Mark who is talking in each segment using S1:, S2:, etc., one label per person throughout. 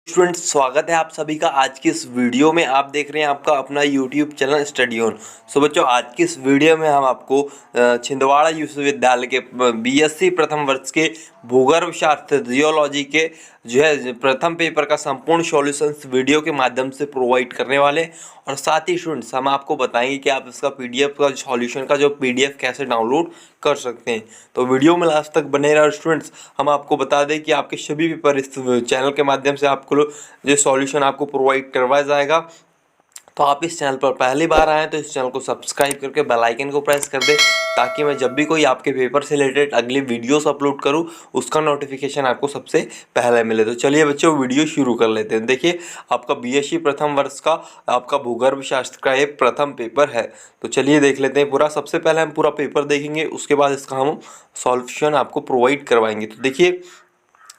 S1: Students, स्वागत है आप सभी का आज की इस वीडियो में। आप देख रहे हैं आपका अपना यूट्यूब चैनल स्टडी ऑन। सो बच्चों, आज की इस वीडियो में हम आपको छिंदवाड़ा विश्वविद्यालय के बीएससी प्रथम वर्ष के भूगर्भ शास्त्र जियोलॉजी के जो है प्रथम पेपर का संपूर्ण सॉल्यूशंस वीडियो के माध्यम से प्रोवाइड करने वाले हैं। और साथ ही स्टूडेंट्स, हम आपको बताएंगे कि आप इसका पीडीएफ का सॉल्यूशन का जो पीडीएफ कैसे डाउनलोड कर सकते हैं। तो वीडियो में लास्ट तक बने रहो स्टूडेंट्स। हम आपको बता दें कि आपके सभी पेपर इस चैनल के माध्यम से आपको जो सॉल्यूशन आपको प्रोवाइड करवाया जाएगा। तो आप इस चैनल पर पहली बार आए तो इस चैनल को सब्सक्राइब करके बेल आइकन को प्रेस कर दें, ताकि मैं जब भी कोई आपके पेपर से रिलेटेड अगली वीडियोस अपलोड करूं उसका नोटिफिकेशन आपको सबसे पहले मिले। तो चलिए बच्चों, वीडियो शुरू कर लेते हैं। देखिए, आपका बीएससी प्रथम वर्ष का आपका भूगर्भ शास्त्र का ये प्रथम पेपर है। तो चलिए देख लेते हैं पूरा। सबसे पहले हम पूरा पेपर देखेंगे, उसके बाद इसका हम सॉल्यूशन आपको प्रोवाइड करवाएंगे। तो देखिए,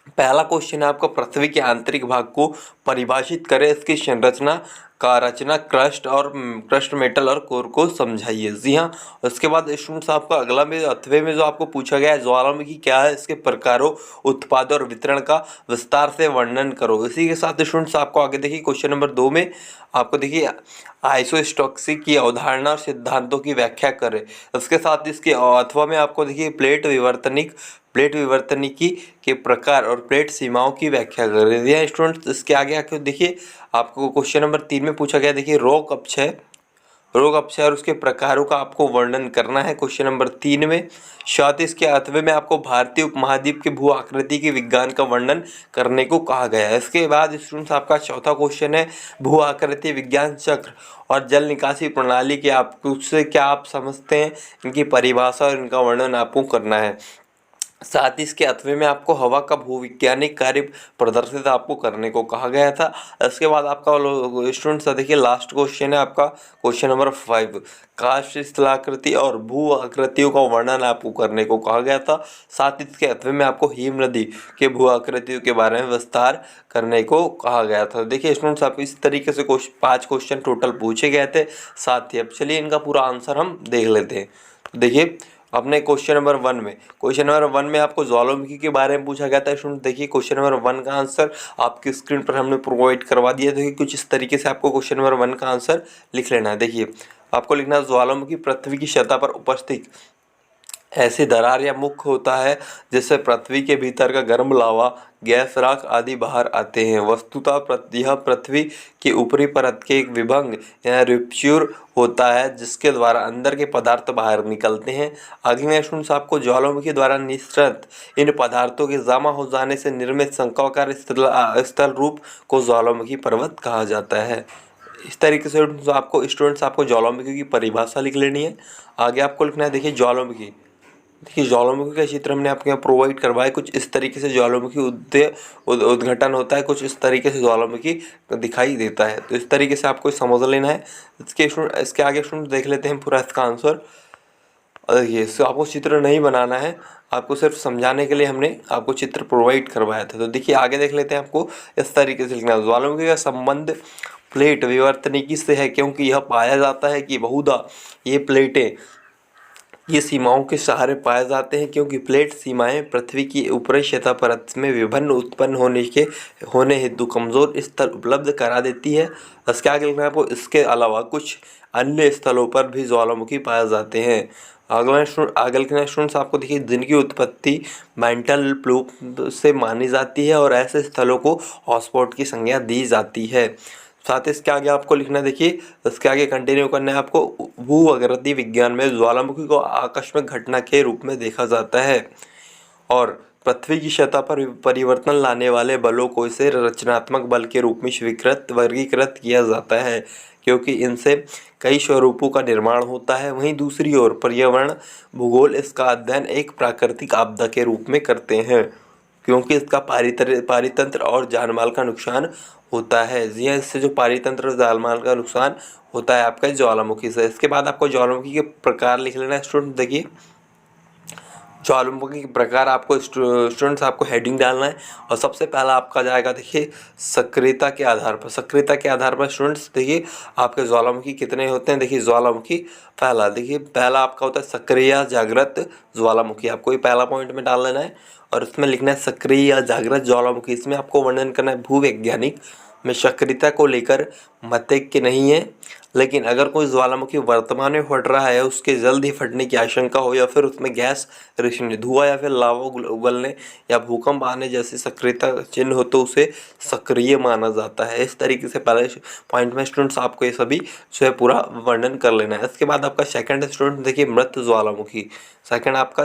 S1: पहला क्वेश्चन है आपका, पृथ्वी के आंतरिक भाग को परिभाषित करें, इसकी संरचना का रचना क्रस्ट मेटल और कोर को समझाइए। जी हाँ। उसके बाद स्टूडेंट्स, आपका अगला में अथवे में जो आपको पूछा गया है, ज्वालामुखी क्या है, इसके प्रकारों, उत्पाद और वितरण का विस्तार से वर्णन करो। इसी के साथ स्टूडेंट्स, आपको आगे देखिए क्वेश्चन नंबर 2 में आपको देखिए आइसोस्टॉक्सी की अवधारणा और सिद्धांतों की व्याख्या करें। इसके साथ इसके अथवा में आपको देखिए प्लेट विवर्तनिकी के प्रकार और प्लेट सीमाओं की व्याख्या कर रहे हैं स्टूडेंट्स। इसके आगे आके देखिए, आपको क्वेश्चन नंबर 3 में पूछा गया, देखिए रोग अपक्षय और उसके प्रकारों का आपको वर्णन करना है क्वेश्चन नंबर 3 में। साथ ही इसके अथवे में आपको भारतीय उपमहाद्वीप के भू आकृति के विज्ञान का वर्णन करने को कहा गया है। इसके बाद स्टूडेंट्स, आपका चौथा क्वेश्चन है, भू आकृति विज्ञान चक्र और जल निकासी प्रणाली के आप उससे क्या आप समझते हैं, इनकी परिभाषा और इनका वर्णन आपको करना है। साथ ही इसके अथवे में आपको हवा का भूविज्ञानिक कार्य प्रदर्शित आपको करने को कहा गया था। इसके बाद आपका स्टूडेंट्स देखिए, लास्ट क्वेश्चन है आपका क्वेश्चन नंबर 5, काष्ठ स्थलाकृति और भू आकृतियों का वर्णन आपको करने को कहा गया था। साथ ही इसके अथवे में आपको हिम नदी के भू आकृतियों के बारे में विस्तार करने को कहा गया था। देखिए स्टूडेंट्स, आपको इस तरीके से 5 क्वेश्चन टोटल पूछे गए थे। साथ ही अब चलिए इनका पूरा आंसर हम देख लेते हैं। तो देखिए, अपने क्वेश्चन नंबर 1 में आपको ज्वालामुखी के बारे में पूछा गया था स्टूडेंट। देखिए, क्वेश्चन नंबर 1 का आंसर आपकी स्क्रीन पर हमने प्रोवाइड करवा दिया। देखिए, कुछ इस तरीके से आपको क्वेश्चन नंबर 1 का आंसर लिख लेना है। देखिए, आपको लिखना है, ज्वालामुखी पृथ्वी की सतह पर उपस्थित ऐसी दरार या मुख होता है जिससे पृथ्वी के भीतर का गर्म लावा, गैस, राख आदि बाहर आते हैं। वस्तुतः यह पृथ्वी की ऊपरी परत के एक विभंग या रिप्च्यूर होता है, जिसके द्वारा अंदर के पदार्थ बाहर निकलते हैं। अगले स्टूडेंट्स, आपको ज्वालामुखी द्वारा निःसृत इन पदार्थों के जमा हो जाने से निर्मित शंक्वाकार स्थल रूप को ज्वालामुखी पर्वत कहा जाता है। इस तरीके से आपको ज्वालामुखी की परिभाषा लिख लेनी है। आगे आपको लिखना है, देखिए ज्वालामुखी का चित्र हमने आपके यहाँ प्रोवाइड करवाया। कुछ इस तरीके से ज्वालामुखी उद्घटन होता है, कुछ इस तरीके से ज्वालामुखी दिखाई देता है। तो इस तरीके से आपको समझ लेना है। इसके आगे स्टूडेंट देख लेते हैं पूरा इसका आंसर। देखिए, इससे आपको चित्र नहीं बनाना है, आपको सिर्फ समझाने के लिए हमने आपको चित्र प्रोवाइड करवाया था। तो देखिए, आगे देख लेते हैं। आपको इस तरीके से लिखना है, ज्वालामुखी का संबंध प्लेट विवर्तनिकी से है, क्योंकि यह पाया जाता है कि बहुधा ये प्लेटें ये सीमाओं के सहारे पाए जाते हैं, क्योंकि प्लेट सीमाएं पृथ्वी की ऊपरी सतह परत में विभिन्न उत्पन्न होने हेतु कमजोर स्तर उपलब्ध करा देती है। इसके आगे लिखना है आपको, इसके अलावा कुछ अन्य स्थलों पर भी ज्वालामुखी पाए जाते हैं। आगे लिखना स्टूडेंट्स, आपको देखिए, जिनकी उत्पत्ति मेंटल प्लूप से मानी जाती है और ऐसे स्थलों को हॉटस्पॉट की संज्ञा दी जाती है। साथ ही इसके आगे आपको लिखना, देखिए इसके आगे कंटिन्यू करना है आपको, भू आकृति विज्ञान में ज्वालामुखी को आकस्मिक घटना के रूप में देखा जाता है और पृथ्वी की सतह पर परिवर्तन लाने वाले बलों को इसे रचनात्मक बल के रूप में वर्गीकृत किया जाता है, क्योंकि इनसे कई स्वरूपों का निर्माण होता है। वहीं दूसरी ओर पर्यावरण भूगोल इसका अध्ययन एक प्राकृतिक आपदा के रूप में करते हैं, क्योंकि इसका पारितंत्र और जानमाल का नुकसान होता है। जी हाँ, इससे जो पारितंत्र और जानमाल का नुकसान होता है आपका ज्वालामुखी से। इसके बाद आपको ज्वालामुखी के प्रकार लिख लेना है स्टूडेंट। देखिए, ज्वालामुखी के प्रकार आपको स्टूडेंट्स आपको हेडिंग डालना है। और सबसे पहला आपका जाएगा देखिए सक्रियता के आधार पर। सक्रियता के आधार पर स्टूडेंट्स देखिए आपके ज्वालामुखी कितने होते हैं। देखिए ज्वालामुखी पहला आपका होता है सक्रिय या जागृत ज्वालामुखी। आपको ये पहला पॉइंट में डाल लेना है और उसमें लिखना है सक्रिय या जागृत ज्वालामुखी। इसमें आपको वर्णन करना है भूवैज्ञानिक में सक्रियता को लेकर मतैक्य नहीं है, लेकिन अगर कोई ज्वालामुखी वर्तमान में फट रहा है, उसके जल्द ही फटने की आशंका हो या फिर उसमें गैस रिसने, धुआं या फिर लावा उगलने या भूकंप आने जैसे सक्रियता चिन्ह हो तो उसे सक्रिय माना जाता है। इस तरीके से पहले पॉइंट में स्टूडेंट्स आपको ये सभी जो है पूरा वर्णन कर लेना है। इसके बाद आपका सेकंड स्टूडेंट देखिए मृत ज्वालामुखी। सेकंड आपका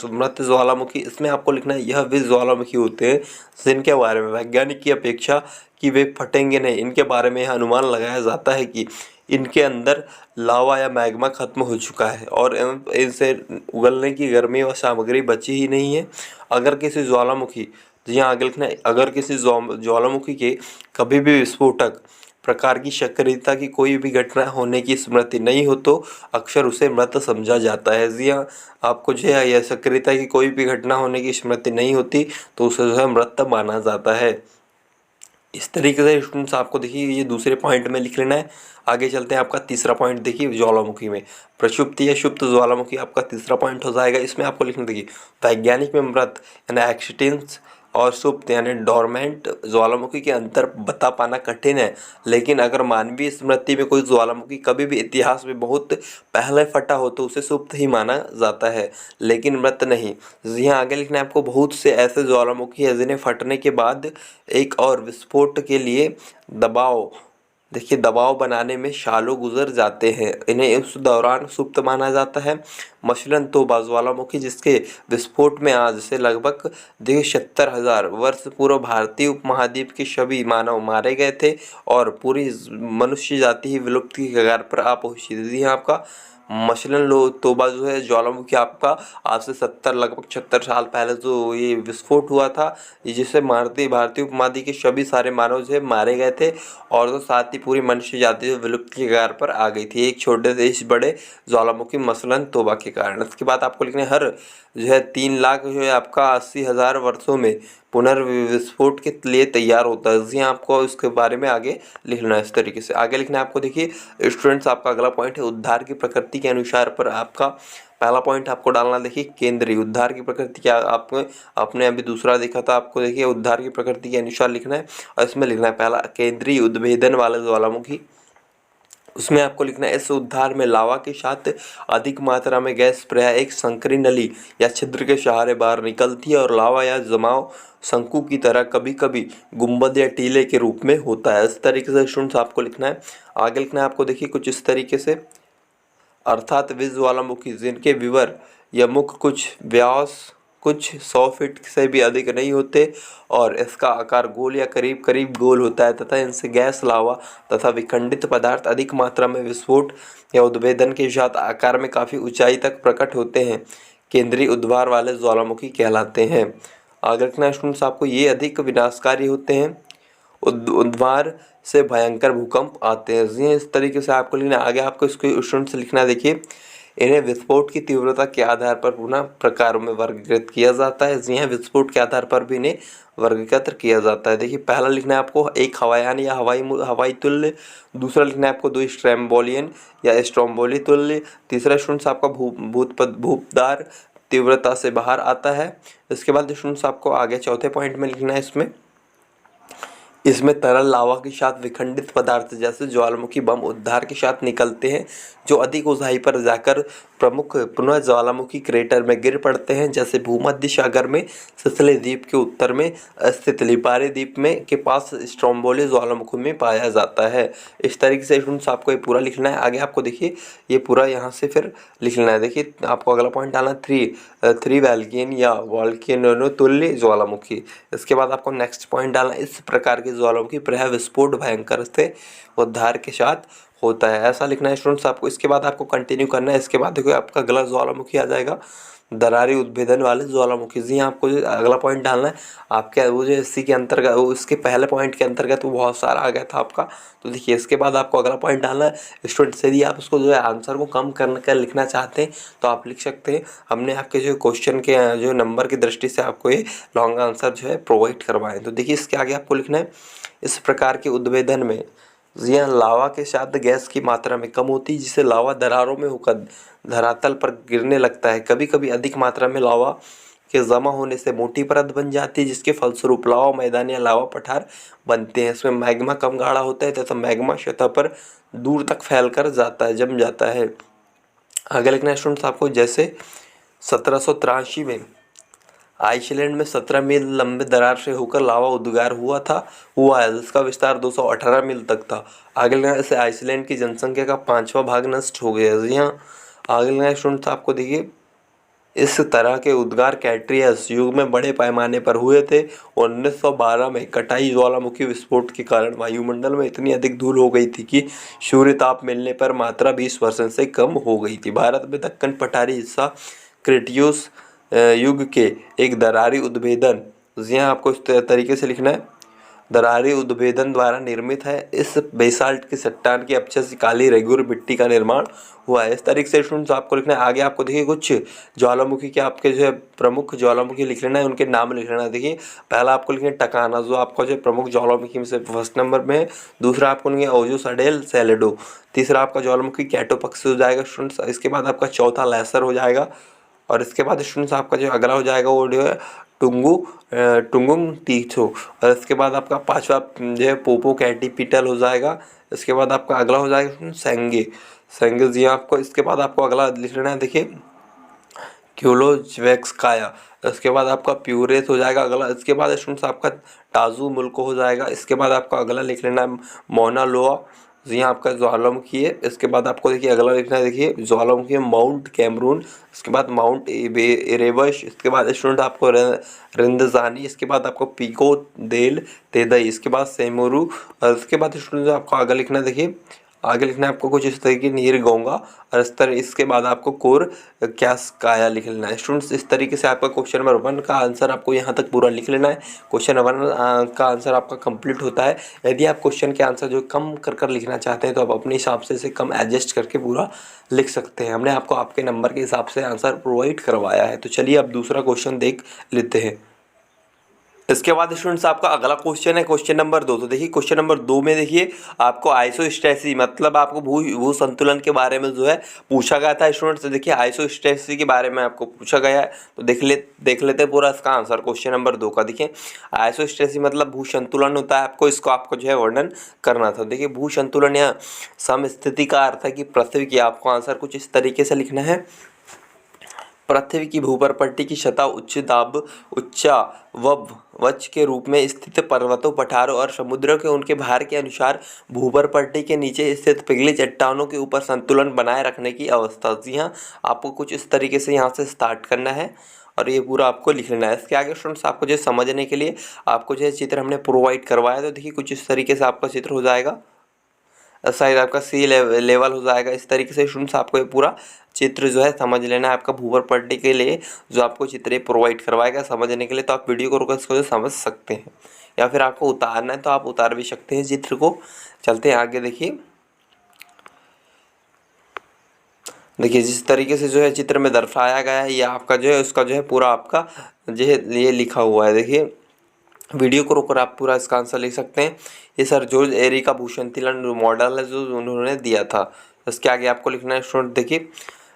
S1: मृत ज्वालामुखी, इसमें आपको लिखना है यह वे ज्वालामुखी होते हैं जिनके बारे में वैज्ञानिक की अपेक्षा कि वे फटेंगे नहीं। इनके बारे में यह अनुमान लगाया जाता है कि इनके अंदर लावा या मैग्मा खत्म हो चुका है और इनसे उगलने की गर्मी व सामग्री बची ही नहीं है। अगर किसी ज्वालामुखी, जी हाँ आगे लिखना है, अगर किसी ज्वालामुखी के कभी भी विस्फोटक प्रकार की सक्रियता की कोई भी घटना होने की स्मृति नहीं हो तो अक्सर उसे मृत समझा जाता है। जी हाँ, आपको जो है यह सक्रियता की कोई भी घटना होने की स्मृति नहीं होती तो उसे जो है मृत माना जाता है। इस तरीके से स्टूडेंट्स आपको देखिए ये दूसरे पॉइंट में लिख लेना है। आगे चलते हैं, आपका तीसरा पॉइंट देखिए ज्वालामुखी में प्रक्षुब्ध या सुप्त ज्वालामुखी आपका तीसरा पॉइंट हो जाएगा। इसमें आपको लिखना देखिए वैज्ञानिक में मृत यानी एक्सिटेंस और सुप्त यानी डोरमेंट ज्वालामुखी के अंतर बता पाना कठिन है, लेकिन अगर मानवीय स्मृति में कोई ज्वालामुखी कभी भी इतिहास में बहुत पहले फटा हो तो उसे सुप्त ही माना जाता है, लेकिन मृत नहीं। यहाँ आगे लिखना है आपको बहुत से ऐसे ज्वालामुखी है जिन्हें फटने के बाद एक और विस्फोट के लिए दबाव बनाने में सालों गुजर जाते हैं, इन्हें उस दौरान सुप्त माना जाता है। मसलन तोबा ज्वालामुखी जिसके विस्फोट में आज से लगभग 70,000 वर्ष पूर्व भारतीय उपमहाद्वीप के सभी मानव मारे गए थे और पूरी मनुष्य जाति ही विलुप्त की कगार पर आ पहुंची थी। आपका मसलन तोबा जो है ज्वालामुखी आपका आज से 70 लगभग 76 साल पहले जो ये विस्फोट हुआ था, जिससे भारतीय उपमहाद्वीप के सभी सारे मानव जो है मारे गए थे और तो साथ ही पूरी मनुष्य जाति विलुप्त की कगार पर आ गई थी एक छोटे से इस बड़े ज्वालामुखी मसलन तोबा के कारण। इसके बाद आपको लिखना है हर जो है 3 लाख जो है आपका 80,000 वर्षों में पुनर्विस्फोट के लिए तैयार होता है। जी आपको इसके बारे में आगे लिखना है। इस तरीके से आगे लिखना है आपको देखिए स्टूडेंट्स आपका अगला पॉइंट है उद्धार की प्रकृति के अनुसार पर आपका पहला पॉइंट आपको डालना देखिए केंद्रीय उद्धार की प्रकृति क्या आपको आपने अभी दूसरा देखा था, आपको देखिए उद्धार की प्रकृति के अनुसार लिखना है और इसमें लिखना है पहला केंद्रीय उद्भेदन वाले ज्वालामुखी। उसमें आपको लिखना है इस उद्धार में लावा के साथ अधिक मात्रा में गैस प्रायः एक संकरी नली या छिद्र के सहारे बाहर निकलती है और लावा या जमाव शंकु की तरह कभी कभी गुंबद या टीले के रूप में होता है। इस तरीके से स्टूडेंट्स आपको लिखना है। आगे लिखना है आपको देखिए कुछ इस तरीके से, अर्थात वे ज्वालामुखी जिनके विवर या मुख कुछ 100 फीट से भी अधिक नहीं होते और इसका आकार गोल या करीब करीब गोल होता है तथा इनसे गैस लावा तथा विखंडित पदार्थ अधिक मात्रा में विस्फोट या उद्भेदन के साथ आकार में काफ़ी ऊंचाई तक प्रकट होते हैं, केंद्रीय उद्वार वाले ज्वालामुखी कहलाते हैं। आगे रखना स्टूडेंट्स आपको ये अधिक विनाशकारी होते हैं, उद्वार से भयंकर भूकंप आते हैं। इस तरीके से आपको लिखना आगे आपको इसको स्टूडेंट्स लिखना देखिए इन्हें विस्फोट की तीव्रता के आधार पर पुनः प्रकारों में वर्गीकृत किया जाता है। जी हाँ, विस्फोट के आधार पर भी इन्हें वर्गीकृत किया जाता है। देखिए पहला लिखना है आपको एक हवायान या हवाई तुल्य, दूसरा लिखना है आपको 2 स्ट्रैम्बोलियन या स्ट्रोम्बोली तुल्य, तीसरा स्टूडेंट्स आपका भूपदार तीव्रता से बाहर आता है। इसके बाद स्टूडेंट्स आपको आगे चौथे पॉइंट में लिखना है इसमें तरल लावा के साथ विखंडित पदार्थ जैसे ज्वालामुखी बम उद्धार के साथ निकलते हैं जो अधिक ऊंचाई पर जाकर प्रमुख पुनः ज्वालामुखी क्रेटर में गिर पड़ते हैं, जैसे भूमध्य सागर में सिसिली द्वीप के उत्तर में स्थित लिपारी द्वीप में के पास स्ट्रोम्बोली ज्वालामुखी में पाया जाता है। इस तरीके से स्टूडेंट्स आपको ये पूरा लिखना है। आगे आपको देखिए ये पूरा यहाँ से फिर लिखना है। देखिए आपको अगला पॉइंट डालना 3 वैल्केन या वॉल्केनो तुल्य ज्वालामुखी। इसके बाद आपको नेक्स्ट पॉइंट डालना इस प्रकार के ज्वालामुखी प्रायः विस्फोट भयंकर से उद्धार के साथ होता है, ऐसा लिखना है स्टूडेंट्स आपको। इसके बाद आपको कंटिन्यू करना है। इसके बाद देखो आपका अगला ज्वालामुखी आ जाएगा दरारी उद्भेदन वाले ज्वालामुखी। जी हाँ, आपको जो अगला पॉइंट डालना है आपके वो जो इसी के अंतर्गत, वो इसके पहले पॉइंट के अंतर्गत वो बहुत सारा आ गया था आपका। तो देखिए इसके बाद आपको अगला पॉइंट डालना है। स्टूडेंट्स यदि आप उसको जो है आंसर को कम कर लिखना चाहते हैं तो आप लिख सकते हैं। हमने आपके जो क्वेश्चन के जो नंबर की दृष्टि से आपको ये लॉन्ग आंसर जो है प्रोवाइड करवाएं। तो देखिए इसके आगे आपको लिखना है, इस प्रकार के उद्भेदन में यह लावा के साथ गैस की मात्रा में कम होती है, जिससे लावा दरारों में होकर धरातल पर गिरने लगता है। कभी कभी अधिक मात्रा में लावा के जमा होने से मोटी परत बन जाती है, जिसके फलस्वरूप लावा मैदान या लावा पठार बनते हैं। इसमें मैग्मा कम गाढ़ा होता है तथा मैग्मा सतह पर दूर तक फैलकर जाता है, जम जाता है। आगे लिखना है स्टूडेंट्स आपको, जैसे 1783 में आइसलैंड में 17 मील लंबे दरार से होकर लावा उद्गार हुआ है, जिसका विस्तार 218 मील तक था। आगे लिखना है, इससे आइसलैंड की जनसंख्या का 5वां भाग नष्ट हो गया। जी हाँ, आगे लिखना है स्टूडेंट्स आपको, देखिए इस तरह के उद्गार कैट्रियस युग में बड़े पैमाने पर हुए थे। 1912 में कटाई ज्वालामुखी विस्फोट के कारण वायुमंडल में इतनी अधिक धूल हो गई थी कि सूर्य ताप मिलने पर मात्रा 20% से कम हो गई थी। भारत में दक्कन पठारी हिस्सा क्रेटियोस युग के एक दरारी उद्भेदन, यहाँ आपको इस तरीके से लिखना है, दरारी उद्भेदन द्वारा निर्मित है। इस बेसाल्ट की चट्टान की अपक्षय काली रेगुर मिट्टी का निर्माण हुआ है। इस तरीके से स्टूडेंट्स आपको लिखना है। आगे आपको देखिए कुछ ज्वालामुखी के आपके जो है प्रमुख ज्वालामुखी लिख लेना है, उनके नाम लिख लेना है। देखिए पहला आपको लिखना है टकाना, जो आपका जो प्रमुख ज्वालामुखी में से फर्स्ट नंबर में है। दूसरा आपको लिखेंगे ओजो सडेल सेलेडो। तीसरा आपका ज्वालामुखी कैटोपक्स हो जाएगा स्टूडेंट्स। इसके बाद आपका चौथा लेसर हो जाएगा। और इसके बाद स्टूडेंट्स आपका जो अगला हो जाएगा वो जो है टुंगुंग तीर्थो। और इसके बाद आपका पांचवा जो है पोपो कैटिपिटल हो जाएगा। इसके बाद आपका अगला हो जाएगा सेंगे जी आपको। इसके बाद आपको अगला लिख लेना है, देखिए क्यूलोज्वेक्सकाया। इसके बाद आपका प्यूरेस हो जाएगा अगला। इसके बाद स्टूडेंट्स आपका टाजू मुल्को हो जाएगा। इसके बाद आपका अगला लिख लेना है मोना लोआ, यहाँ आपका ज्वालामुखी है। इसके बाद आपको देखिए अगला लिखना है, देखिए ज्वालामुखी है माउंट कैमरून। इसके बाद माउंट एरेबस। इसके बाद स्टूडेंट आपको रिंदजानी। इसके बाद आपको पिको देल तेदई। इसके बाद सेमोरू। और इसके बाद स्टूडेंट आपको आगे लिखना है, देखिए आगे लिखना है आपको कुछ इस तरीके नीर गौंगा। और इसके बाद आपको कोर क्यास्काया लिख लेना है। स्टूडेंट्स इस तरीके से आपका क्वेश्चन नंबर 1 का आंसर आपको यहाँ तक पूरा लिख लेना है। क्वेश्चन नंबर 1 का आंसर आपका कंप्लीट होता है। यदि आप क्वेश्चन के आंसर जो कम कर लिखना चाहते हैं तो आप अपने हिसाब से इसे कम एडजस्ट करके पूरा लिख सकते हैं। हमने आपको आपके नंबर के हिसाब से आंसर प्रोवाइड करवाया है। तो चलिए अब दूसरा क्वेश्चन देख लेते हैं। इसके बाद स्टूडेंट्स आपका अगला क्वेश्चन है क्वेश्चन नंबर 2। तो देखिए क्वेश्चन नंबर 2 में देखिए आपको आइसोस्टेसी मतलब आपको भू संतुलन के बारे में जो है पूछा गया था स्टूडेंट्स। तो देखिए आइसोस्टेसी के बारे में आपको पूछा गया है। तो देख लेते हैं पूरा इसका आंसर क्वेश्चन नंबर 2 का। देखिए आइसोस्टेसी मतलब भू संतुलन होता है, आपको जो है वर्णन करना था। देखिए भू संतुलन या समस्थिति का अर्थ है कि पृथ्वी की, आपको आंसर कुछ इस तरीके से लिखना है, पृथ्वी की भूपरपट्टी की सतह उच्च दाब उच्चावच के रूप में स्थित पर्वतों, पठारों और समुद्रों के उनके भार के अनुसार भूपरपट्टी के नीचे स्थित पिघली चट्टानों के ऊपर संतुलन बनाए रखने की अवस्था। जी हाँ, आपको कुछ इस तरीके से यहाँ से स्टार्ट करना है और ये पूरा आपको लिख लेना है। इसके आगे स्टूडेंट्स आपको जो समझने के लिए आपको जो चित्र हमने प्रोवाइड करवाया। तो देखिए कुछ इस तरीके से आपका चित्र हो जाएगा, शायद आपका सी लेवल हो जाएगा। इस तरीके से स्टूडेंट्स आपको ये पूरा चित्र जो है समझ लेना है आपका भूपरपट्टी के लिए जो आपको चित्र प्रोवाइड करवाएगा। समझने के लिए तो आप वीडियो को रोक इसको जो समझ सकते हैं, या फिर आपको उतारना है तो आप उतार भी सकते हैं चित्र को। चलते हैं आगे। देखिए जिस तरीके से जो है चित्र में दर्शाया गया है ये आपका जो है उसका जो है पूरा आपका जो है ये लिखा हुआ है। देखिए वीडियो को रोककर आप पूरा इसका आंसर लिख सकते हैं। ये सर जॉर्ज एरी का भू संतुलन मॉडल है जो उन्होंने दिया था। इसके आगे आपको लिखना है स्टूडेंट, देखिए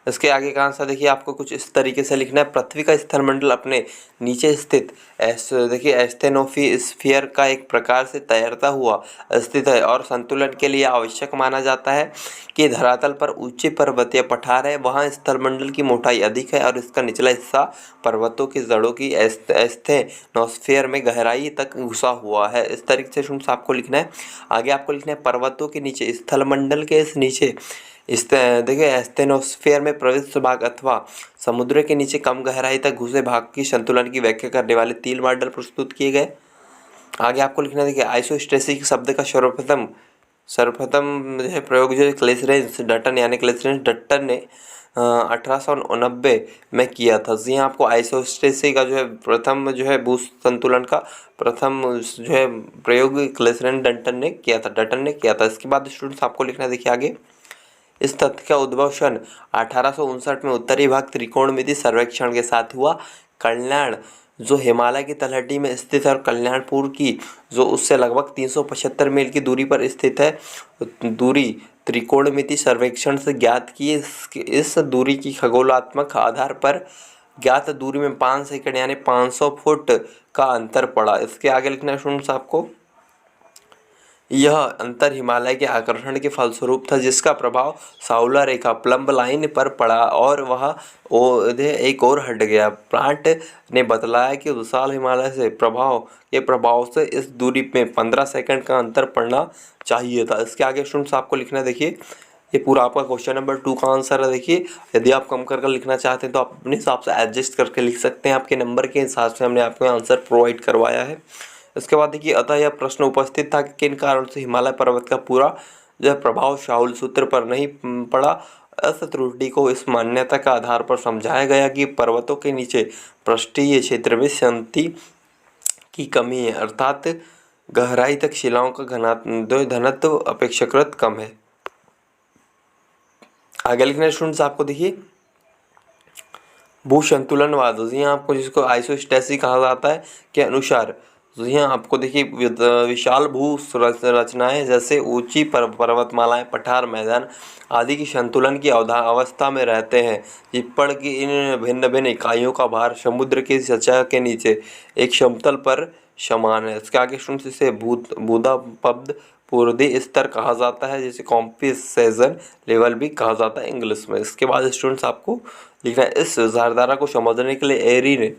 S1: इसके आगे का आंसर देखिए आपको कुछ इस तरीके से लिखना है। पृथ्वी का स्थलमंडल अपने नीचे स्थित देखिए एस्थेनोस्फीयर का एक प्रकार से तैरता हुआ स्थित है और संतुलन के लिए आवश्यक माना जाता है कि धरातल पर ऊंचे पर्वतीय पठार है, वहाँ स्थलमंडल की मोटाई अधिक है और इसका निचला हिस्सा पर्वतों की जड़ों की एस्थेनोस्फीयर में गहराई तक घुसा हुआ है। इस तरीके से स्टूडेंट्स आपको लिखना है। आगे आपको लिखना है पर्वतों के नीचे स्थलमंडल के इस नीचे देखिए एस्थेनोस्फीयर में प्रविष्ट भाग अथवा समुद्र के नीचे कम गहराई तक घुसे भाग की संतुलन की व्याख्या करने वाले 3 मॉडल प्रस्तुत किए गए। आगे आपको लिखना है, देखिए आइसोस्टेसिक शब्द का सर्वप्रथम प्रयोग जो क्लेसरेंस डटन यानी क्लेसरेंस डटन ने 1890 में किया था। जी हाँ, आपको आइसोस्टेसी का जो है प्रथम जो है भू संतुलन का प्रथम जो है प्रयोग क्लेसेंट डटन ने किया था। इसके बाद स्टूडेंट्स आपको लिखना है, देखिए आगे, इस तथ्य का उद्भव सन 1859 में उत्तरी भाग त्रिकोणमिति सर्वेक्षण के साथ हुआ। कल्याण जो हिमालय की तलहटी में स्थित है और कल्याणपुर की जो उससे लगभग 375 मील की दूरी पर स्थित है, दूरी त्रिकोणमिति सर्वेक्षण से ज्ञात की। इस दूरी की खगोलात्मक आधार पर ज्ञात दूरी में 5 सेकंड यानी 500 फुट का अंतर पड़ा। इसके आगे लिखना है स्टूडेंट्स आपको, यह अंतर हिमालय के आकर्षण के फलस्वरूप था, जिसका प्रभाव साउला रेखा प्लम्ब लाइन पर पड़ा और वह एक और हट गया। प्लांट ने बतलाया कि विशाल हिमालय से प्रभाव से इस दूरी में 15 सेकंड का अंतर पड़ना चाहिए था। इसके आगे स्टूडेंट्स आपको लिखना है, देखिए ये पूरा आपका क्वेश्चन नंबर 2 का आंसर है। देखिए यदि आप कम कर लिखना चाहते हैं तो आप अपने हिसाब से एडजस्ट करके लिख सकते हैं, आपके नंबर के हिसाब से हमने आपको आंसर प्रोवाइड करवाया है। इसके बाद देखिए, अतः यह प्रश्न उपस्थित था कि किन कारणों से हिमालय पर्वत का पूरा जो प्रभाव शाहुल सूत्र पर नहीं पड़ा। इस त्रुटि को इस मान्यता का आधार पर समझाया गया कि पर्वतों के नीचे पृष्ठीय क्षेत्र में शांति की कमी है, अर्थात गहराई तक शिलाओं का घनत्व अपेक्षाकृत कम है। आगे लिखना है स्टूडेंट्स आपको, देखिए भू संतुलनवाद, यहाँ आपको जिसको आइसोस्टेसी कहा जाता है, के अनुसार यहाँ आपको देखिए विशाल भू रचनाएं जैसे ऊंची पर्वतमालाएं, पठार, मैदान आदि की संतुलन की अवस्था में रहते हैं। चिप्पड़ की इन भिन्न भिन्न इकाइयों का भार समुद्र की सतह के नीचे एक समतल पर समान है। इसके आगे स्टूडेंट्स इसे भूदापद पूर्वी स्तर कहा जाता है, जिसे कॉम्पेंसेशन लेवल भी कहा जाता है इंग्लिश में। इसके बाद स्टूडेंट्स आपको लिखना है, इस विचारधारा को समझने के लिए एरी ने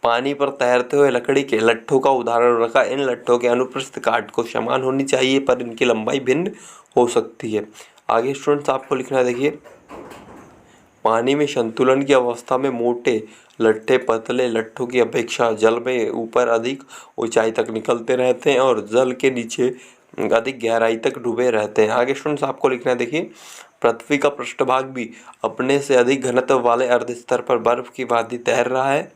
S1: पानी पर तैरते हुए लकड़ी के लट्ठों का उदाहरण रखा। इन लट्ठों के अनुप्रस्थ काट को समान होनी चाहिए, पर इनकी लंबाई भिन्न हो सकती है। आगे स्टूडेंट्स आपको लिखना है, देखिए पानी में संतुलन की अवस्था में मोटे लट्ठे पतले लट्ठों की अपेक्षा जल में ऊपर अधिक ऊंचाई तक निकलते रहते हैं और जल के नीचे अधिक गहराई तक डूबे रहते हैं। आगे स्टूडेंट्स आपको लिखना है, देखिए पृथ्वी का पृष्ठभाग भी अपने से अधिक घनत्व वाले अर्ध स्तर पर बर्फ की भांति तैर रहा है।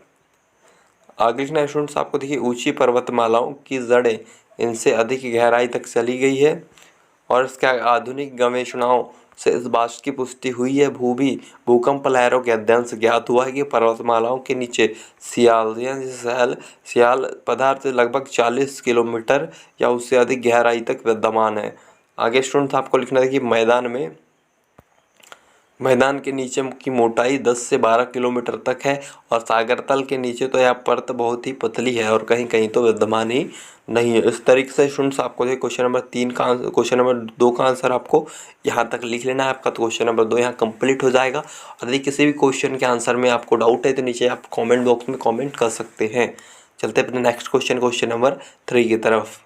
S1: आगे लिखना है स्टूडेंट्स आपको, देखिए ऊंची पर्वतमालाओं की जड़ें इनसे अधिक गहराई तक चली गई है और इसके आधुनिक गवेषणाओं से इस बात की पुष्टि हुई है। भूकंप लहरों के अध्ययन से ज्ञात हुआ है कि पर्वतमालाओं के नीचे सियाल पदार्थ लगभग 40 किलोमीटर या उससे अधिक गहराई तक विद्यमान है। आगे स्टूडेंट्स आपको लिखना है कि मैदान के नीचे की मोटाई 10 से 12 किलोमीटर तक है और सागर तल के नीचे तो यह परत बहुत ही पतली है और कहीं कहीं तो विद्यमान ही नहीं है। इस तरीके से स्टूडेंट्स आपको क्वेश्चन नंबर 2 का आंसर आपको यहाँ तक लिख लेना है। आपका तो क्वेश्चन नंबर 2 यहाँ कंप्लीट हो जाएगा। और यदि किसी भी क्वेश्चन के आंसर में आपको डाउट है तो नीचे आप कॉमेंट बॉक्स में कॉमेंट कर सकते हैं। चलते अपने नेक्स्ट क्वेश्चन नंबर 3 की तरफ।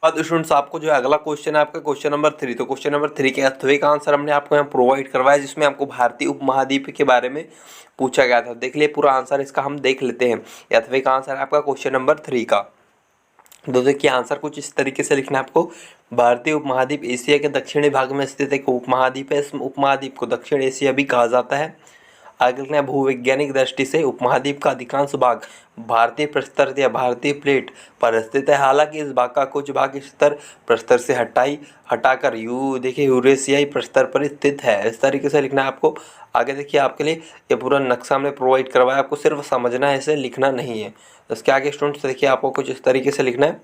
S1: बाद स्टूडेंट्स आपको जो है अगला क्वेश्चन है आपका क्वेश्चन नंबर 3। तो क्वेश्चन नंबर 3 के अथवे का आंसर हमने आपको यहाँ प्रोवाइड करवाया, जिसमें आपको भारतीय उपमहाद्वीप के बारे में पूछा गया था। देख लिए पूरा आंसर इसका हम देख लेते हैं। अथवे का आंसर आपका क्वेश्चन नंबर 3 का। तो देखिए आंसर कुछ इस तरीके से लिखना है आपको। भारतीय उपमहाद्वीप एशिया के दक्षिणी भाग में स्थित एक उपमहाद्वीप है। इस उपमहाद्वीप को दक्षिण एशिया भी कहा जाता है। आगे लिखना है, भूवैज्ञानिक दृष्टि से उपमहाद्वीप का अधिकांश भाग भारतीय प्रस्तर या भारतीय प्लेट पर स्थित है। हालांकि इस भाग का कुछ भाग प्रस्तर से हटाकर यूरेशियाई प्रस्तर पर स्थित है। इस तरीके से लिखना है आपको। आगे देखिए आपके लिए ये पूरा नक्शा हमने प्रोवाइड करवाया, आपको सिर्फ समझना है, इसे लिखना नहीं है। इसके आगे स्टूडेंट्स देखिए आपको कुछ इस तरीके से लिखना है।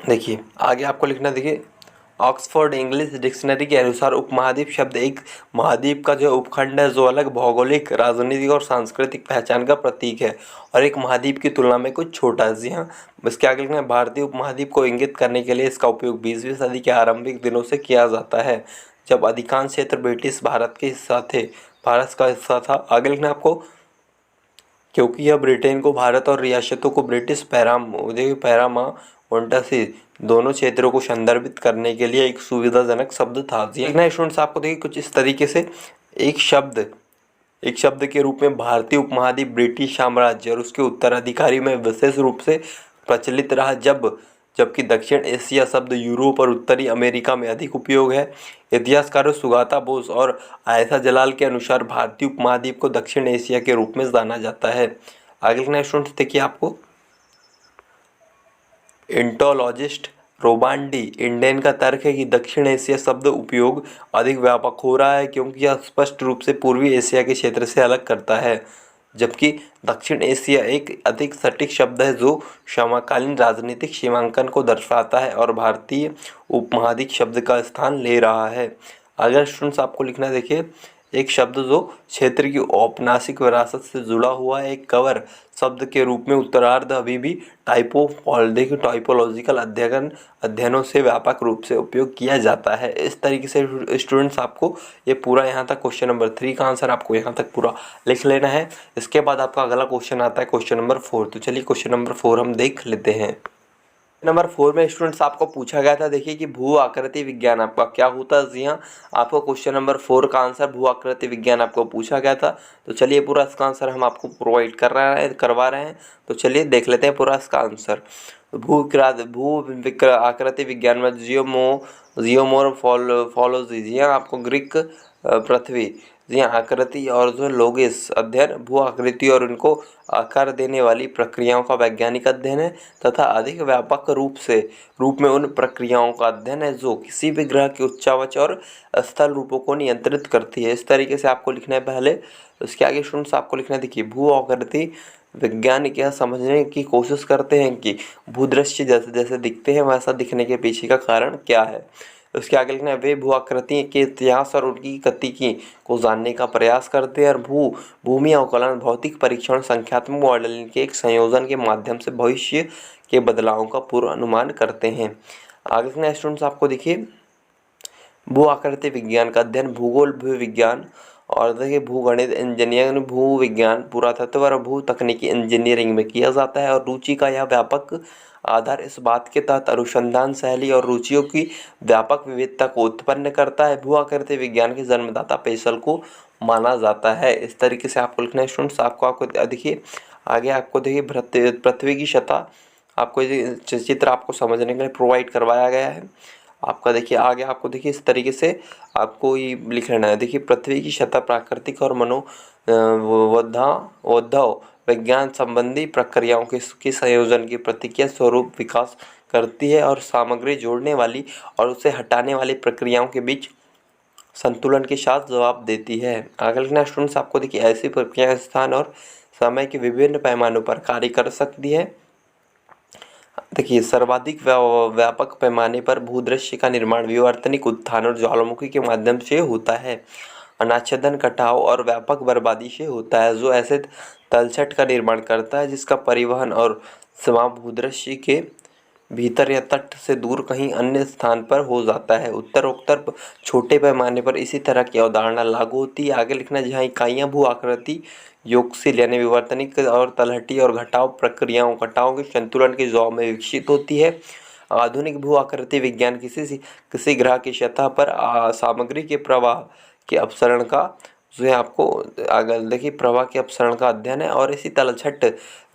S1: देखिए आगे आपको लिखना है, देखिए ऑक्सफोर्ड इंग्लिश डिक्शनरी के अनुसार उपमहाद्वीप शब्द एक महाद्वीप का जो उपखंड है, जो अलग भौगोलिक, राजनीतिक और सांस्कृतिक पहचान का प्रतीक है और एक महाद्वीप की तुलना में कुछ छोटा है। जी हाँ, इसके आगे लिखना है, भारतीय उपमहाद्वीप को इंगित करने के लिए इसका उपयोग 20वीं सदी के आरंभिक दिनों से किया जाता है, जब अधिकांश क्षेत्र ब्रिटिश भारत का हिस्सा था। आगे लिखना आपको, क्योंकि यह ब्रिटेन को भारत और रियासतों को ब्रिटिश पैरामाउंटसी दोनों क्षेत्रों को संदर्भित करने के लिए एक सुविधाजनक शब्द था। देखना स्टूडेंट्स आपको देखिए कुछ इस तरीके से एक शब्द के रूप में भारतीय उपमहाद्वीप ब्रिटिश साम्राज्य और उसके उत्तराधिकारी में विशेष रूप से प्रचलित रहा। जबकि दक्षिण एशिया शब्द यूरोप और उत्तरी अमेरिका में अधिक उपयोग है। इतिहासकारों सुगाता बोस और आयशा जलाल के अनुसार भारतीय उपमहाद्वीप को दक्षिण एशिया के रूप में जाना जाता है। आगे लिखना है स्टूडेंट्स, देखिए आपको इंटोलॉजिस्ट रोबांडी इंडेन का तर्क है कि दक्षिण एशिया शब्द उपयोग अधिक व्यापक हो रहा है क्योंकि यह स्पष्ट रूप से पूर्वी एशिया के क्षेत्र से अलग करता है, जबकि दक्षिण एशिया एक अधिक सटीक शब्द है जो समकालीन राजनीतिक सीमांकन को दर्शाता है और भारतीय उपमहाद्वीप शब्द का स्थान ले रहा है। अगर स्टूडेंट्स आपको लिखना है, देखिए एक शब्द जो क्षेत्र की औपनिवेशिक विरासत से जुड़ा हुआ है, एक कवर शब्द के रूप में उत्तरार्ध अभी भी टाइपोलॉजिकल अध्ययनों से व्यापक रूप से उपयोग किया जाता है। इस तरीके से स्टूडेंट्स आपको ये पूरा यहाँ तक क्वेश्चन नंबर 3 का आंसर आपको यहाँ तक पूरा लिख लेना है। इसके बाद आपका अगला क्वेश्चन आता है क्वेश्चन नंबर 4। तो चलिए क्वेश्चन नंबर 4 हम देख लेते हैं। नंबर 4 में स्टूडेंट्स आपको पूछा गया था, देखिए कि भू आकृति विज्ञान आपका क्या होता है। जी हाँ, आपको क्वेश्चन नंबर 4 का आंसर भू आकृति विज्ञान आपको पूछा गया था। तो चलिए पूरा इसका आंसर हम आपको प्रोवाइड करवा रहे हैं। तो चलिए देख लेते हैं पूरा इसका आंसर। भू आकृति विज्ञान में जियोमोर्फोलॉजी, जी हाँ आपको ग्रीक पृथ्वी, जी हाँ आकृति और जो लोगिस अध्ययन भू आकृति और उनको आकार देने वाली प्रक्रियाओं का वैज्ञानिक अध्ययन है तथा अधिक व्यापक रूप में उन प्रक्रियाओं का अध्ययन है जो किसी भी ग्रह के उच्चावच और स्थल रूपों को नियंत्रित करती है। इस तरीके से आपको लिखना है पहले। उसके आगे स्टूडेंट्स आपको लिखना है, देखिए भू आकृति वैज्ञानिक यह समझने की कोशिश करते हैं कि भूदृश्य जैसे जैसे दिखते हैं वैसा दिखने के पीछे का कारण क्या है। उसके आगे लिखना है वे भू आकृति के इतिहास और उनकी गतिकी को जानने का प्रयास करते हैं और भूमि अवकलन भौतिक परीक्षण संख्यात्मक मॉडलिंग के एक संयोजन के माध्यम से भविष्य के बदलावों का पूर्व अनुमान करते हैं। आगे लिखना स्टूडेंट्स आपको, देखिए भू आकृति विज्ञान का अध्ययन भूगोल भू विज्ञान और देखिए भूगणित इंजीनियरिंग भू विज्ञान पुरातत्व और भू तकनीकी इंजीनियरिंग में किया जाता है और रुचि का यह व्यापक आधार इस बात के तहत अनुसंधान शैली और रुचियों की व्यापक विविधता को उत्पन्न करता है। भू आकृति विज्ञान के जन्मदाता पेशल को माना जाता है। इस तरीके से आपको लिखना है स्टूडेंट्स। आपको देखिए आगे आपको देखिए पृथ्वी की सतह आपको चित्र आपको समझने के लिए प्रोवाइड करवाया गया है। आपका देखिए आगे आपको देखिए इस तरीके से आपको ये लिख लेना है। देखिए पृथ्वी की सतह प्राकृतिक और मनोवोद्धव विज्ञान संबंधी प्रक्रियाओं के संयोजन की प्रतिक्रिया स्वरूप विकास करती है और सामग्री जोड़ने वाली और उसे हटाने वाली प्रक्रियाओं के बीच संतुलन के साथ जवाब देती है। आगे लिखना स्टूडेंट्स आपको, देखिए ऐसी प्रक्रिया स्थान और समय के विभिन्न पैमानों पर कार्य कर सकती है। देखिए सर्वाधिक व्यापक पैमाने पर भूदृश्य का निर्माण विवर्तनिक उत्थान और ज्वालामुखी के माध्यम से होता है, अनाच्छादन कटाव और व्यापक बर्बादी से होता है जो ऐसे तलछट का निर्माण करता है जिसका परिवहन और समाप्त भूदृश्य के भीतर या तट से दूर कहीं अन्य स्थान पर हो जाता है। उत्तरोत्तर छोटे पैमाने पर इसी तरह की अवधारणा लागू होती है। आगे लिखना, जहाँ इकाइयाँ भू आकृति योगशील यानी विवर्तनिक और तलहटी और घटाव प्रक्रियाओं के संतुलन के जवाब में विकसित होती है। आधुनिक भू आकृति विज्ञान किसी ग्रह की सतह पर सामग्री के प्रवाह के अपसरण का जो है आपको आगे देखिए प्रवाह के अपसरण का अध्ययन है और इसी तलछट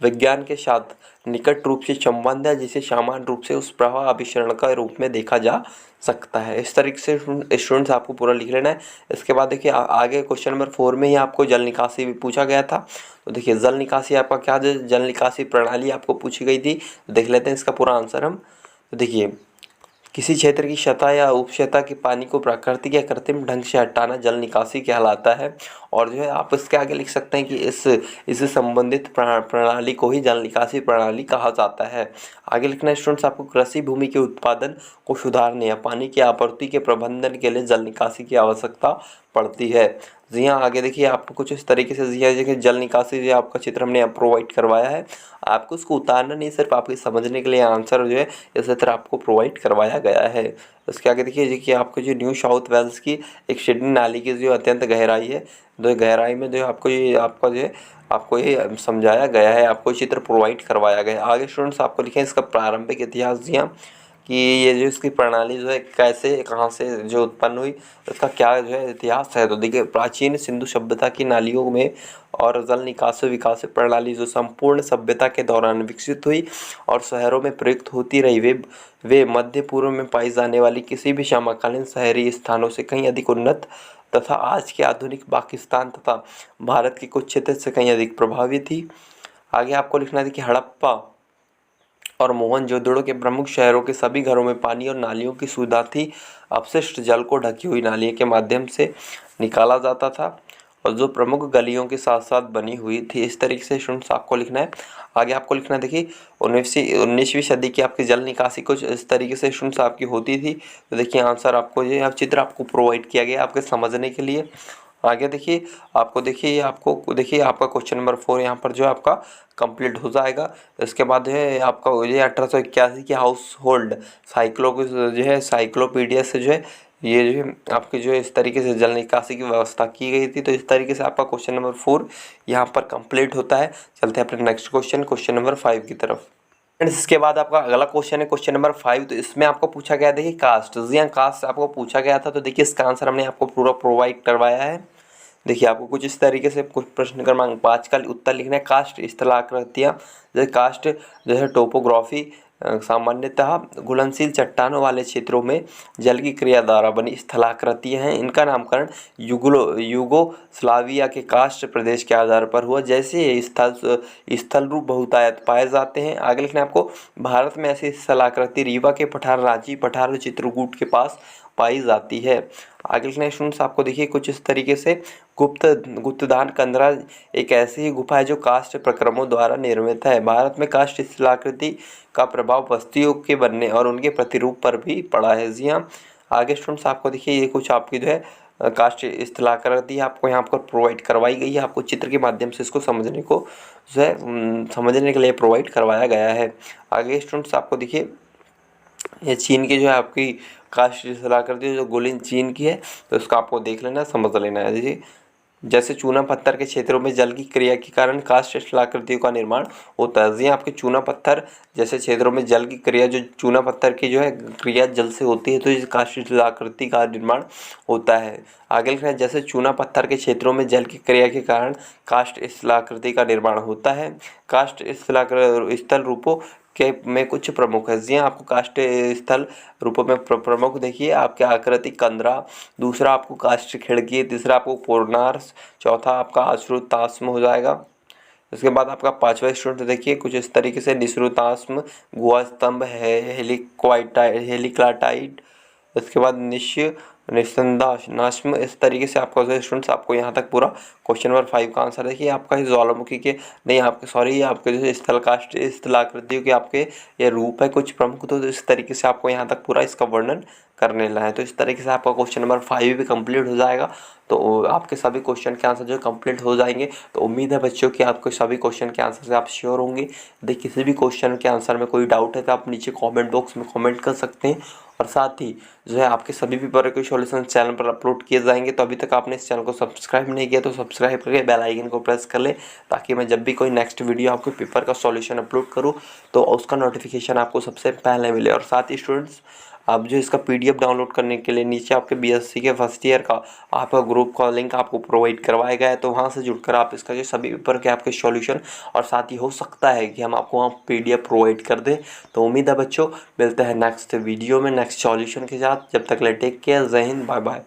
S1: विज्ञान के साथ निकट रूप से संबंध है जिसे सामान्य रूप से उस प्रवाह अभिसरण का रूप में देखा जा सकता है। इस तरीके से स्टूडेंट्स आपको पूरा लिख लेना है। इसके बाद देखिए आगे क्वेश्चन नंबर 4 में ही आपको जल निकासी भी पूछा गया था। तो देखिए जल निकासी आपका क्या, जल निकासी प्रणाली आपको पूछी गई थी। तो देख लेते हैं इसका पूरा आंसर हम। तो देखिए किसी क्षेत्र की सतह या उपसतह के पानी को प्राकृतिक या कृत्रिम ढंग से हटाना जल निकासी कहलाता है। और जो है आप इसके आगे लिख सकते हैं कि इससे संबंधित प्रणाली को ही जल निकासी प्रणाली कहा जाता है। आगे लिखना है स्टूडेंट्स आपको, कृषि भूमि के उत्पादन को सुधारने या पानी की आपूर्ति के प्रबंधन के लिए जल निकासी की आवश्यकता पड़ती है। जी हाँ, आगे देखिए आपको कुछ इस तरीके से जी हाँ देखिए जल निकासी जो आपका चित्र हमने यहाँ प्रोवाइड करवाया है। आपको उसको उतारना नहीं, सिर्फ आपके समझने के लिए आंसर जो है इस तरह आपको प्रोवाइड करवाया गया है। उसके आगे देखिए आपको जो न्यू साउथ वेल्स की एक सिडनी नाली की जो अत्यंत गहराई है, जो गहराई में जो आपको ये समझाया गया है, आपको चित्र प्रोवाइड करवाया गया है। आगे स्टूडेंट्स आपको लिखें इसका प्रारंभिक इतिहास। जी हाँ, कि ये जो इसकी प्रणाली जो है कैसे कहाँ से जो उत्पन्न हुई, इसका क्या जो है इतिहास है। तो देखिए प्राचीन सिंधु सभ्यता की नालियों में और जल निकास विकास प्रणाली जो संपूर्ण सभ्यता के दौरान विकसित हुई और शहरों में प्रयुक्त होती रही, वे मध्य पूर्व में पाई जाने वाली किसी भी समकालीन शहरी स्थानों से कहीं अधिक उन्नत तथा आज के आधुनिक पाकिस्तान तथा भारत के कुछ क्षेत्र से कहीं अधिक प्रभावी थी। आगे आपको लिखना है कि हड़प्पा और मोहनजोदड़ो के प्रमुख शहरों के सभी घरों में पानी और नालियों की सुविधा थी। अपशिष्ट जल को ढकी हुई नालियों के माध्यम से निकाला जाता था और जो प्रमुख गलियों के साथ साथ बनी हुई थी। इस तरीके से स्टूडेंट्स आपको लिखना है। आगे आपको लिखना है, देखिए 19वीं सदी की आपकी जल निकासी कुछ इस तरीके से स्टूडेंट्स आपकी होती थी। तो देखिए आंसर आपको ये अब चित्र आपको प्रोवाइड किया गया आपके समझने के लिए। आगे देखिए आपको देखिए आपका क्वेश्चन नंबर 4 यहाँ पर जो है आपका कंप्लीट हो जाएगा। इसके बाद है आपका ये 1881 की हाउस होल्ड साइक्लोपीडिया से जो है ये जो है आपकी जो है इस तरीके से जल निकासी की व्यवस्था की गई थी। तो इस तरीके से आपका क्वेश्चन नंबर 4 यहाँ पर कंप्लीट होता है। चलते हैं अपने नेक्स्ट क्वेश्चन नंबर 5 की तरफ। फ्रेंड्स इसके बाद आपका अगला क्वेश्चन है क्वेश्चन नंबर 5। तो इसमें आपको पूछा गया देखिए कास्ट, जी हाँ कास्ट आपको पूछा गया था। तो देखिए इसका आंसर हमने आपको पूरा प्रोवाइड करवाया है। देखिए आपको कुछ इस तरीके से कुछ प्रश्न क्रमांक 5 का उत्तर लिखना है। कास्ट स्थलाकृतियाँ जैसे कास्ट जो है टोपोग्राफी सामान्यतः घुलनशील चट्टानों वाले क्षेत्रों में जल की क्रिया द्वारा बनी स्थलाकृतियाँ हैं। इनका नामकरण युगोस्लाविया के कास्ट प्रदेश के आधार पर हुआ। जैसे ये स्थल रूप बहुतायत पाए जाते हैं। आगे लिखना है आपको भारत में ऐसी स्थलाकृति रीवा के पठार, रांची पठार और चित्रकूट के पास पाई जाती है। आगे लिखना है स्टूडेंट्स आपको देखिए कुछ इस तरीके से गुप्तदान कंदरा एक ऐसी ही गुफा है जो कास्ट प्रक्रमों द्वारा निर्मित है। भारत में कास्ट स्थलाकृति का प्रभाव बस्तियों के बनने और उनके प्रतिरूप पर भी पड़ा है। जी हाँ। आगे स्टूडेंट्स आपको देखिए ये कुछ आपकी जो है कास्ट स्थलाकृति आपको यहाँ पर प्रोवाइड करवाई गई है। आपको चित्र के माध्यम से इसको समझने को जो है समझने के लिए प्रोवाइड करवाया गया है। आगे स्टूडेंट्स आपको देखिए ये चीन की जो है आपकी कास्ट स्थलाकृति जो गोलिन चीन की है, तो उसका आपको देख लेना समझ लेना है। देखिए जैसे चूना पत्थर के क्षेत्रों में जल की क्रिया के कारण कास्ट स्थलाकृतियों का निर्माण होता है। जी आपके चूना पत्थर जैसे क्षेत्रों में जल की क्रिया जो चूना पत्थर की जो है क्रिया जल से होती है, तो इस कास्ट स्थलाकृति का निर्माण होता है। आगे लिखना है जैसे चूना पत्थर के क्षेत्रों में जल की क्रिया के कारण कास्ट स्थलाकृति का निर्माण होता है। कास्ट स्थल रूपों के में कुछ प्रमुख है। जी आपको कास्ट स्थल रूपों में प्रमुख देखिए आपके आकृति कंदरा, दूसरा आपको कास्ट खिड़की, तीसरा आपको पोर्नार्स, चौथा आपका अश्रुताश्म हो जाएगा। इसके बाद आपका 5वां स्टूडेंट देखिए कुछ इस तरीके से निश्रुताश्म, गुहा स्तंभ है, हेलिक्लाटाइड, इसके बाद निस्संदाश्म। इस तरीके से आपका जो स्टूडेंट्स आपको यहाँ तक पूरा क्वेश्चन नंबर 5 का आंसर देखिए आपका ज्वालामुखी के नहीं आपके सॉरी आपके जो स्थल कास्ट स्थलाकृतियों के आपके ये रूप है कुछ प्रमुख। तो इस तरीके से आपको यहाँ तक पूरा इसका वर्णन करने ला है। तो इस तरीके से आपका क्वेश्चन नंबर 5 भी कंप्लीट हो जाएगा। तो आपके सभी क्वेश्चन के आंसर जो कंप्लीट हो जाएंगे। तो उम्मीद है बच्चों कि आपके सभी क्वेश्चन के आंसर से आप श्योर होंगे। यदि किसी भी क्वेश्चन के आंसर में कोई डाउट है तो आप नीचे कमेंट बॉक्स में कमेंट कर सकते हैं। और साथ ही जो है आपके सभी पेपर के सॉल्यूशन चैनल पर अपलोड किए जाएंगे। तो अभी तक आपने इस चैनल को सब्सक्राइब नहीं किया तो सब्सक्राइब करके बेल आइकन को प्रेस कर ले, ताकि मैं जब भी कोई नेक्स्ट वीडियो आपके पेपर का सॉल्यूशन अपलोड करूं तो उसका नोटिफिकेशन आपको सबसे पहले मिले। और साथ ही स्टूडेंट्स आप जो इसका PDF डाउनलोड करने के लिए नीचे आपके BSc के फर्स्ट ईयर का आपका ग्रुप का लिंक आपको प्रोवाइड करवाया गया है। तो वहाँ से जुड़कर आप इसका जो सभी पेपर के आपके सॉल्यूशन और साथ ही हो सकता है कि हम आपको वहाँ PDF प्रोवाइड कर दें। तो उम्मीद है बच्चों मिलते हैं नेक्स्ट वीडियो में नेक्स्ट सॉल्यूशन के साथ। जब तक ले टेक केयर, जय हिंद, बाय बाय।